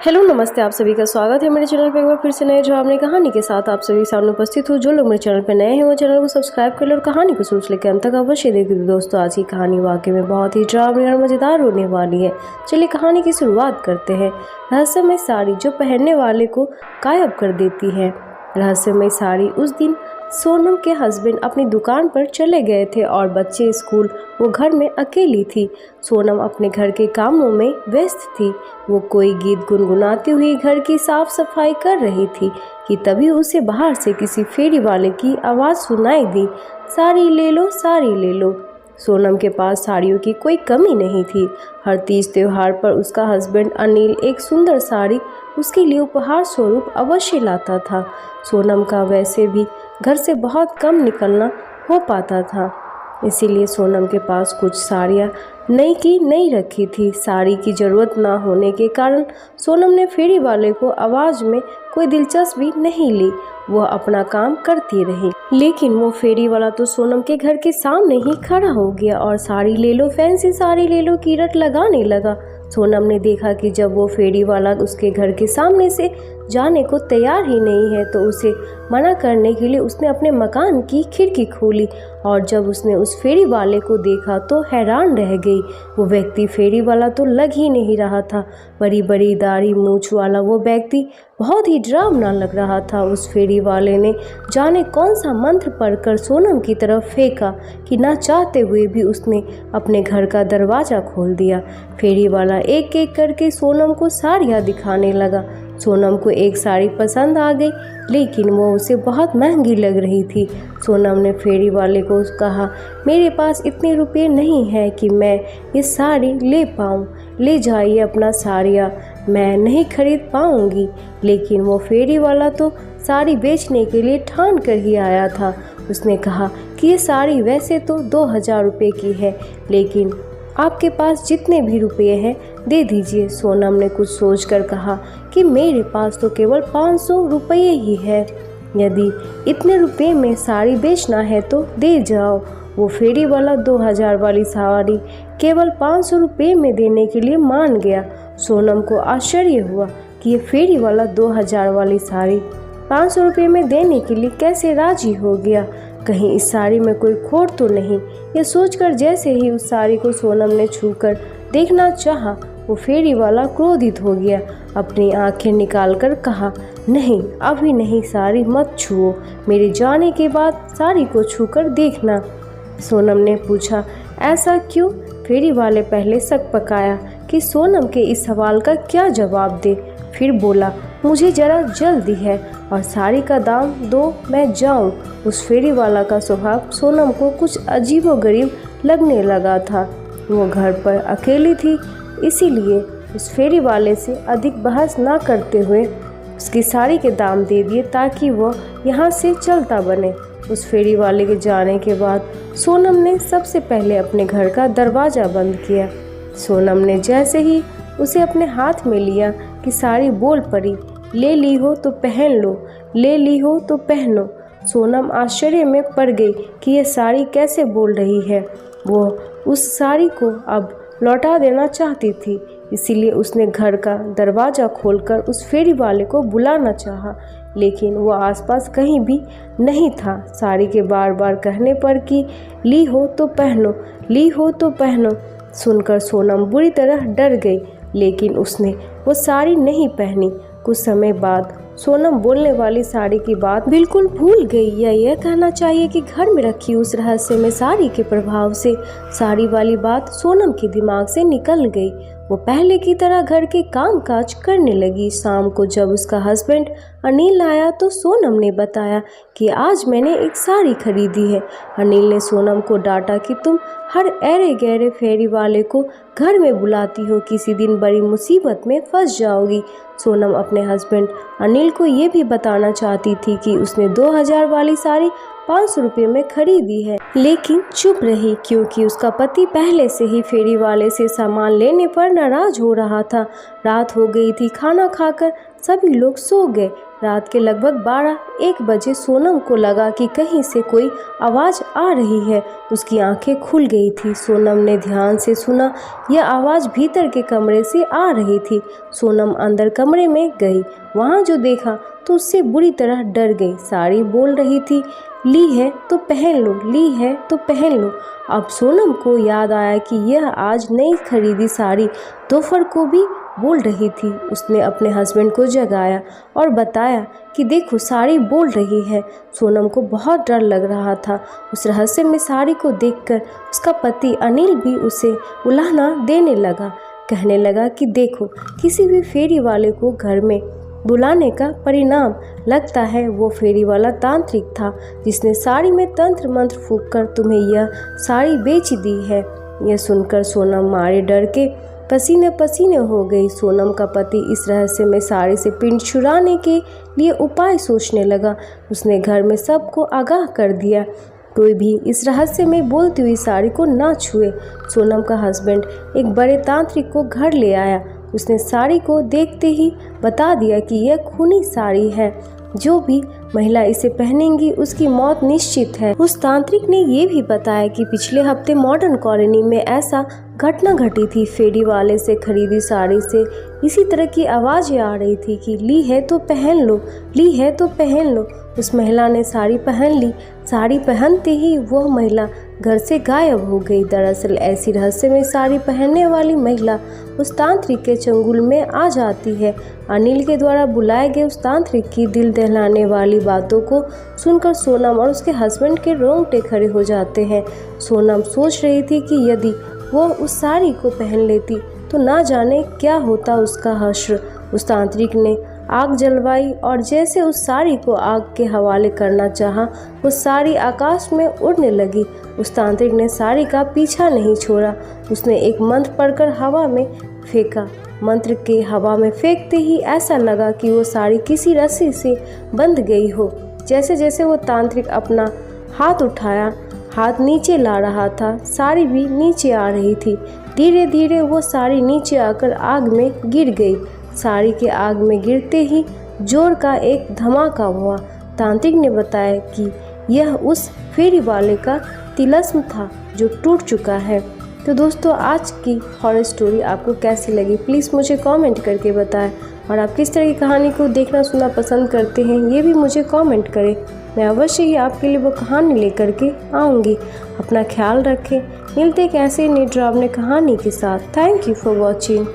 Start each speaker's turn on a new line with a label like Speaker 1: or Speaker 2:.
Speaker 1: Hello नमस्ते, आप सभी का स्वागत है मेरे चैनल पे। एक बार फिर से नए ड्रामे कहानी के साथ आप सभी सामने उपस्थित हो। जो लोग मेरे चैनल पे नए हैं वो चैनल को सब्सक्राइब कर लो और कहानी को शुरू से लेकर अंत तक अवश्य देखिए। दोस्तों, आज की कहानी वाकई में बहुत ही ड्रामे और मज़ेदार होने वाली है। चलिए कहानी की शुरुआत करते हैं। रहस्यमय साड़ी जो पहनने वाले को गायब कर देती है। रहस्यमय साड़ी। उस दिन सोनम के हस्बैंड अपनी दुकान पर चले गए थे और बच्चे स्कूल, वो घर में अकेली थी। सोनम अपने घर के कामों में व्यस्त थी। वो कोई गीत गुनगुनाती हुई घर की साफ सफाई कर रही थी कि तभी उसे बाहर से किसी फेरी वाले की आवाज़ सुनाई दी। साड़ी ले लो, साड़ी ले लो। सोनम के पास साड़ियों की कोई कमी नहीं थी। हर तीज त्योहार पर उसका हस्बैंड अनिल एक सुंदर साड़ी उसके लिए उपहार स्वरूप अवश्य लाता था। सोनम का वैसे भी घर से बहुत कम निकलना हो पाता था, इसीलिए सोनम के पास कुछ साड़ियाँ नई की नई रखी थी। साड़ी की ज़रूरत ना होने के कारण सोनम ने फेरी वाले को आवाज़ में कोई दिलचस्पी नहीं ली। वह अपना काम करती रही, लेकिन वो फेरी वाला तो सोनम के घर के सामने ही खड़ा हो गया और साड़ी ले लो, फैंसी साड़ी ले लो की रट लगाने लगा। सोनम ने देखा कि जब वो फेरी वाला उसके घर के सामने से जाने को तैयार ही नहीं है तो उसे मना करने के लिए उसने अपने मकान की खिड़की खोली और जब उसने उस फेरी वाले को देखा तो हैरान रह गई। वो व्यक्ति फेरी वाला तो लग ही नहीं रहा था। बड़ी बड़ी दाढ़ी मूंछ वाला वो व्यक्ति बहुत ही डरावना लग रहा था। उस फेरी वाले ने जाने कौन सा मंत्र पढ़कर सोनम की तरफ फेंका कि ना चाहते हुए भी उसने अपने घर का दरवाज़ा खोल दिया। फेरी वाला एक एक करके सोनम को साड़ियाँ दिखाने लगा। सोनम को एक साड़ी पसंद आ गई, लेकिन वो उसे बहुत महंगी लग रही थी। सोनम ने फेरी वाले को कहा, मेरे पास इतने रुपए नहीं है कि मैं ये साड़ी ले पाऊँ। ले जाइए अपना साड़ियाँ, मैं नहीं खरीद पाऊँगी। लेकिन वो फेरी वाला तो साड़ी बेचने के लिए ठान कर ही आया था। उसने कहा कि ये साड़ी वैसे तो 2000 रुपये की है, लेकिन आपके पास जितने भी रुपये हैं दे दीजिए। सोनम ने कुछ सोचकर कहा कि मेरे पास तो केवल 500 रुपये ही है। यदि इतने रुपये में साड़ी बेचना है तो दे जाओ। वो फेरी वाला 2000 वाली साड़ी केवल 500 रुपये में देने के लिए मान गया। सोनम को आश्चर्य हुआ कि ये फेरी वाला 2000 वाली साड़ी 500 रुपये में देने के लिए कैसे राजी हो गया। कहीं इस साड़ी में कोई खोट तो नहीं। ये सोचकर जैसे ही उस साड़ी को सोनम ने छूकर देखना चाहा, वो फेरी वाला क्रोधित हो गया। अपनी आंखें निकालकर कहा, नहीं अभी नहीं, साड़ी मत छुओ। मेरे जाने के बाद साड़ी को छूकर देखना। सोनम ने पूछा, ऐसा क्यों? फेरी वाले पहले शक पकाया कि सोनम के इस सवाल का क्या जवाब दे, फिर बोला, मुझे ज़रा जल्दी है और साड़ी का दाम दो, मैं जाऊं। उस फेरी वाला का स्वभाव सोनम को कुछ अजीबोगरीब लगने लगा था। वो घर पर अकेली थी, इसीलिए उस फेरी वाले से अधिक बहस ना करते हुए उसकी साड़ी के दाम दे दिए ताकि वह यहाँ से चलता बने। उस फेरी वाले के जाने के बाद सोनम ने सबसे पहले अपने घर का दरवाज़ा बंद किया। सोनम ने जैसे ही उसे अपने हाथ में लिया कि साड़ी बोल पड़ी, ले ली हो तो पहन लो, ले ली हो तो पहनो। सोनम आश्चर्य में पड़ गई कि यह साड़ी कैसे बोल रही है। वो उस साड़ी को अब लौटा देना चाहती थी, इसीलिए उसने घर का दरवाज़ा खोलकर उस फेरी वाले को बुलाना चाहा, लेकिन वो आसपास कहीं भी नहीं था। साड़ी के बार बार कहने पर कि ली हो तो पहनो, ली हो तो पहनो सुनकर सोनम बुरी तरह डर गई, लेकिन उसने वो साड़ी नहीं पहनी। कुछ समय बाद सोनम बोलने वाली साड़ी की बात बिल्कुल भूल गई, या यह कहना चाहिए कि घर में रखी उस रहस्यमय साड़ी के प्रभाव से साड़ी वाली बात सोनम के दिमाग से निकल गई। वो पहले की तरह घर के काम काज करने लगी। शाम को जब उसका हस्बैंड अनिल आया तो सोनम ने बताया कि आज मैंने एक साड़ी खरीदी है। अनिल ने सोनम को डांटा कि तुम हर ऐरे गहरे फेरी वाले को घर में बुलाती हो, किसी दिन बड़ी मुसीबत में फंस जाओगी। सोनम अपने हस्बैंड अनिल को ये भी बताना चाहती थी कि उसने 2000 वाली साड़ी 500 रुपये में खरीदी है, लेकिन चुप रही क्योंकि उसका पति पहले से ही फेरी वाले से सामान लेने पर नाराज हो रहा था। रात हो गई थी। खाना खाकर सभी लोग सो गए। रात के लगभग 12-1 बजे सोनम को लगा कि कहीं से कोई आवाज़ आ रही है। उसकी आंखें खुल गई थी। सोनम ने ध्यान से सुना, यह आवाज़ भीतर के कमरे से आ रही थी। सोनम अंदर कमरे में गई। वहाँ जो देखा तो उससे बुरी तरह डर गई। साड़ी बोल रही थी, ली है तो पहन लो, ली है तो पहन लो। अब सोनम को याद आया कि यह आज नई खरीदी साड़ी दोपहर को भी बोल रही थी। उसने अपने हस्बैंड को जगाया और बताया कि देखो साड़ी बोल रही है। सोनम को बहुत डर लग रहा था। उस रहस्य में साड़ी को देखकर उसका पति अनिल भी उसे उलाहना देने लगा। कहने लगा कि देखो, किसी भी फेरी वाले को घर में बुलाने का परिणाम लगता है वो फेरी वाला तांत्रिक था, जिसने साड़ी में तंत्र मंत्र फूंक कर तुम्हें यह साड़ी बेच दी है। यह सुनकर सोनम मारे डर के पसीने पसीने हो गई। सोनम का पति इस रहस्य में साड़ी से पिंड छुड़ाने के लिए उपाय सोचने लगा। उसने घर में सबको आगाह कर दिया, कोई भी इस रहस्य में बोलती हुई साड़ी को ना छुए। सोनम का हस्बैंड एक बड़े तांत्रिक को घर ले आया। उसने साड़ी को देखते ही बता दिया कि यह खूनी साड़ी है, जो भी महिला इसे पहनेंगी उसकी मौत निश्चित है। उस तांत्रिक ने ये भी बताया कि पिछले हफ्ते मॉडर्न कॉलोनी में ऐसा घटना घटी थी। फेरी वाले से खरीदी साड़ी से इसी तरह की आवाज़ें आ रही थी कि ली है तो पहन लो, ली है तो पहन लो। उस महिला ने साड़ी पहन ली। साड़ी पहनते ही वह महिला घर से गायब हो गई। दरअसल ऐसी रहस्य में साड़ी पहनने वाली महिला उस तांत्रिक के चंगुल में आ जाती है। अनिल के द्वारा बुलाए गए उस तांत्रिक की दिल दहलाने वाली बातों को सुनकर सोनम और उसके हस्बैंड के रोंगटे खड़े हो जाते हैं। सोनम सोच रही थी कि यदि वो उस साड़ी को पहन लेती तो ना जाने क्या होता उसका हश्र। उस तांत्रिक ने आग जलवाई और जैसे उस साड़ी को आग के हवाले करना चाहा, वो साड़ी आकाश में उड़ने लगी। उस तांत्रिक ने साड़ी का पीछा नहीं छोड़ा। उसने एक मंत्र पढ़कर हवा में फेंका। मंत्र के हवा में फेंकते ही ऐसा लगा कि वो साड़ी किसी रस्सी से बंध गई हो। जैसे जैसे वो तांत्रिक अपना हाथ उठाया, हाथ नीचे ला रहा था, साड़ी भी नीचे आ रही थी। धीरे धीरे वो साड़ी नीचे आकर आग में गिर गई। साड़ी के आग में गिरते ही जोर का एक धमाका हुआ। तांत्रिक ने बताया कि यह उस फेरी वाले का तिलस्म था जो टूट चुका है। तो दोस्तों, आज की हॉरर स्टोरी आपको कैसी लगी प्लीज़ मुझे कमेंट करके बताएं। और आप किस तरह की कहानी को देखना सुनना पसंद करते हैं ये भी मुझे कमेंट करें। मैं अवश्य ही आपके लिए वो कहानी लेकर के आऊँगी। अपना ख्याल रखें। मिलते एक ऐसे नई डरावनी कहानी के साथ। Thank you for watching.